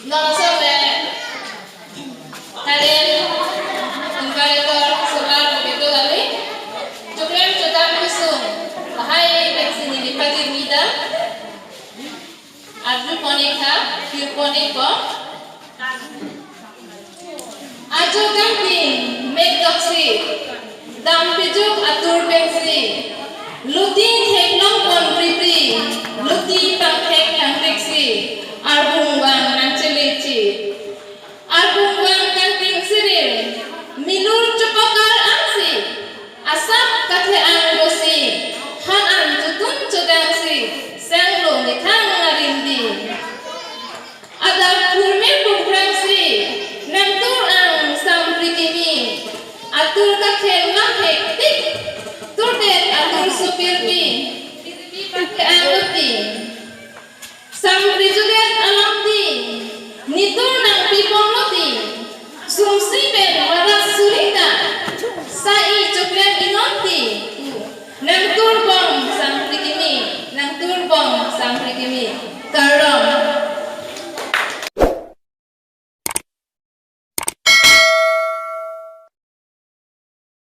No sabe. Kalian imperator solar begitu kali. Jukran coba kusung. Bahaya vaksin ini pagi mida. Adu ponika, piu poniko. Ajo camping, make doksi. Dam pijuk atur pensi. Lutin heklong pon pripri. Luti pangkek kangkeksi. Arbungwang nang celici. Arbungwang kangking sirir. Milur cepokar angsi. Asap kathe anggosi. Han an tutun cegangsi. Senglo nikang ngarindi. Ada kurme bukrangsi. Nantur ang samprikimi. Atur kakhen mahek tik. Turdet atur supirpi. Pirpi pakai angguti. Sampri juget alakti. Nitur nang pipong loti. Sumsi ben